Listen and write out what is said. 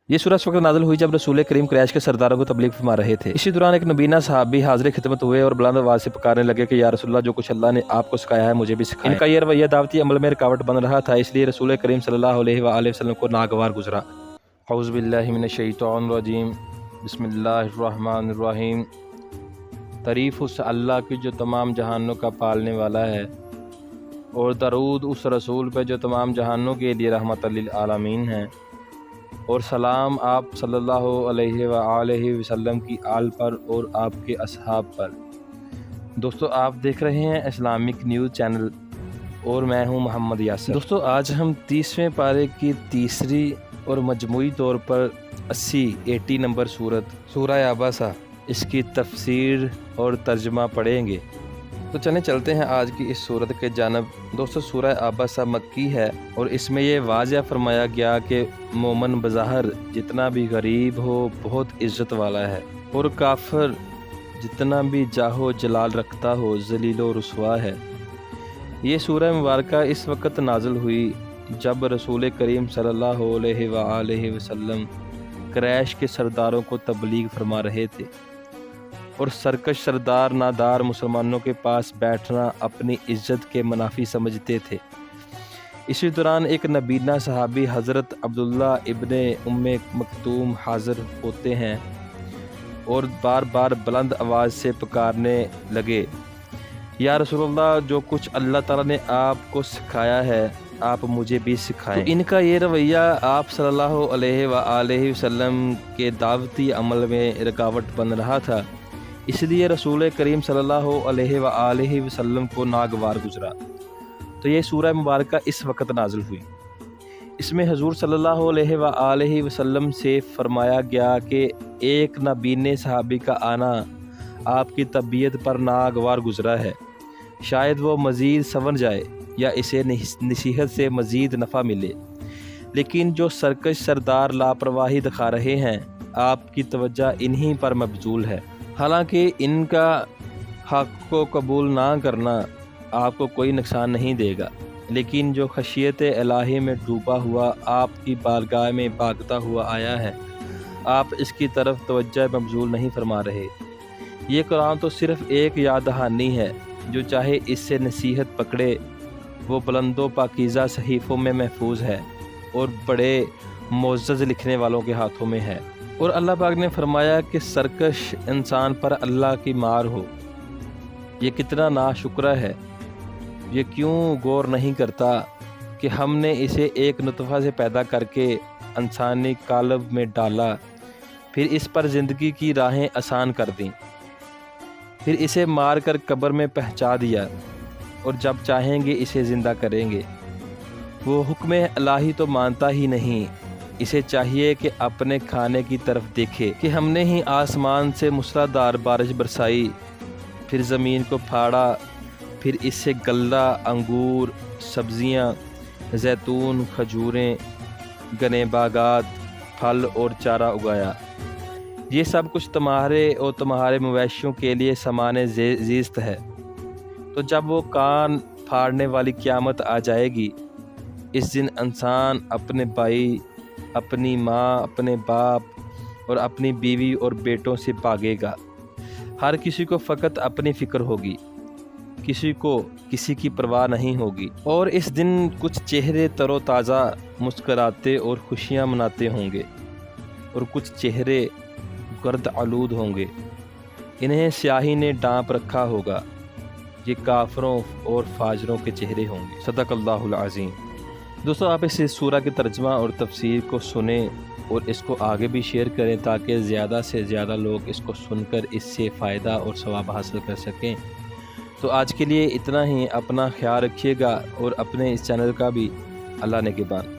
ये सूरह उस वक्त नाज़िल हुई जब रसूल करीम क्रैश के सरदारों को तबलीग फरमा रहे थे। इसी दौरान एक नबीना सहाबी हाजिर खिदमत हुए और बुलंद आवाज़ से पुकारने लगे कि या रसूलल्लाह, जो कुछ अल्लाह ने आपको सिखाया है मुझे भी सिखाएं। इनका ये रवैया दावती अमल में रुकावट बन रहा था, इसलिए रसूल करीम सल्लल्लाहु अलैहि वसल्लम को नागवार गुजरा। औज़ु बिल्लाहि मिनश शैतानिर रजीम, बिस्मिल्लाहिर रहमानिर रहीम। तारीफ़ उस अल्लाह की जो तमाम जहानों का पालने वाला है, और दरूद उस रसूल पे जो तमाम जहानों के लिए रहमतल लिल आलमीन है, और सलाम आप सल्लल्लाहु अलैहि वसल्लम की आल पर और आपके असहाब पर। दोस्तों, आप देख रहे हैं इस्लामिक न्यूज़ चैनल और मैं हूं मोहम्मद यासिर। दोस्तों, आज हम 30वें पारे की तीसरी और मजमूई तौर पर 80 नंबर सूरह आबासा, इसकी तफसीर और तर्जुमा पढ़ेंगे। तो चलें चलते हैं आज की इस सूरत के जानब। दोस्तों, सूरह आबासा मक्की है और इसमें यह वाज़ह फरमाया गया कि मोमन बज़ाहिर जितना भी गरीब हो बहुत इज़्ज़त वाला है, और काफिर जितना भी जाहो जलाल रखता हो ज़लील व रुसवा है। ये सूरह मुबारक इस वक्त नाज़िल हुई जब रसूल करीम सल्लल्लाहु अलैहि वसल्लम क्रैश के सरदारों को तबलीग फरमा रहे थे, और सरकश सरदार नादार मुसलमानों के पास बैठना अपनी इज्जत के मुनाफी समझते थे। इसी दौरान एक नबीना सहाबी हज़रत अब्दुल्ला इब्ने उम्मे मक्तूम हाज़िर होते हैं और बार बार बुलंद आवाज़ से पुकारने लगे, या रसूलल्लाह, जो कुछ अल्लाह ताला ने आपको सिखाया है आप मुझे भी सिखाएं। तो इनका ये रवैया आप सल्लल्लाहु अलैहि वसल्लम के दावती अमल में रुकावट बन रहा था, इसलिए रसूल करीम सल्लल्लाहु अलैहि वसल्लम को नागवार गुजरा। तो ये सूरह मुबारक इस वक्त नाज़िल हुई। इसमें हुज़ूर सल्लल्लाहु अलैहि वसल्लम से फरमाया गया कि एक नाबीने सहाबी का आना आपकी तबीयत पर नागवार गुजरा है, शायद वो मज़ीद संवर जाए या इसे नसीहत से मज़ीद नफ़ा मिले, लेकिन जो सरकश सरदार लापरवाही दिखा रहे हैं आपकी तवज्जो इन्हीं पर मबजूल है। हालांकि इनका हक़ को कबूल ना करना आपको कोई नुकसान नहीं देगा, लेकिन जो खशियत इलाही में डूबा हुआ आपकी बारगाह में भागता हुआ आया है, आप इसकी तरफ तवज्जो मबजूल नहीं फरमा रहे। ये कुरान तो सिर्फ़ एक याद दहानी है, जो चाहे इससे नसीहत पकड़े वो बुलंदो पाकीज़ा सहीफ़ों में महफूज है और बड़े मोअज़्ज़ज़ लिखने वालों के हाथों में है। और अल्लाह पाक ने फरमाया कि सरकश इंसान पर अल्लाह की मार हो, ये कितना नाशुक्र है। ये क्यों गौर नहीं करता कि हमने इसे एक नुतफ़ा से पैदा करके इंसानी कालब में डाला, फिर इस पर ज़िंदगी की राहें आसान कर दी, फिर इसे मार कर कब्र में पहुंचा दिया, और जब चाहेंगे इसे ज़िंदा करेंगे। वो हुक्म इलाही तो मानता ही नहीं, इसे चाहिए कि अपने खाने की तरफ देखे कि हमने ही आसमान से मूसलाधार बारिश बरसाई, फिर ज़मीन को फाड़ा, फिर इससे गल्ला, अंगूर, सब्ज़ियाँ, जैतून, खजूरें, गने बागात, फल और चारा उगाया। ये सब कुछ तुम्हारे और तुम्हारे मवेशियों के लिए सामान ज़ीस्त है। तो जब वो कान फाड़ने वाली क़यामत आ जाएगी, इस दिन इंसान अपने भाई, अपनी माँ, अपने बाप और अपनी बीवी और बेटों से भागेगा। हर किसी को फ़कत अपनी फ़िक्र होगी, किसी को किसी की परवाह नहीं होगी। और इस दिन कुछ चेहरे तरोताज़ा मुस्कराते और खुशियाँ मनाते होंगे, और कुछ चेहरे गर्द आलूद होंगे, इन्हें स्याही ने ढांप रखा होगा। ये काफरों और फाजरों के चेहरे होंगे। सदक़ल्लाहुल अज़ीम। दोस्तों, आप इस सूरह के तर्जुमा और तफसीर को सुने और इसको आगे भी शेयर करें, ताकि ज़्यादा से ज़्यादा लोग इसको सुनकर इससे फ़ायदा और सवाब हासिल कर सकें। तो आज के लिए इतना ही। अपना ख्याल रखिएगा और अपने इस चैनल का भी। अल्लाह ने के बाद।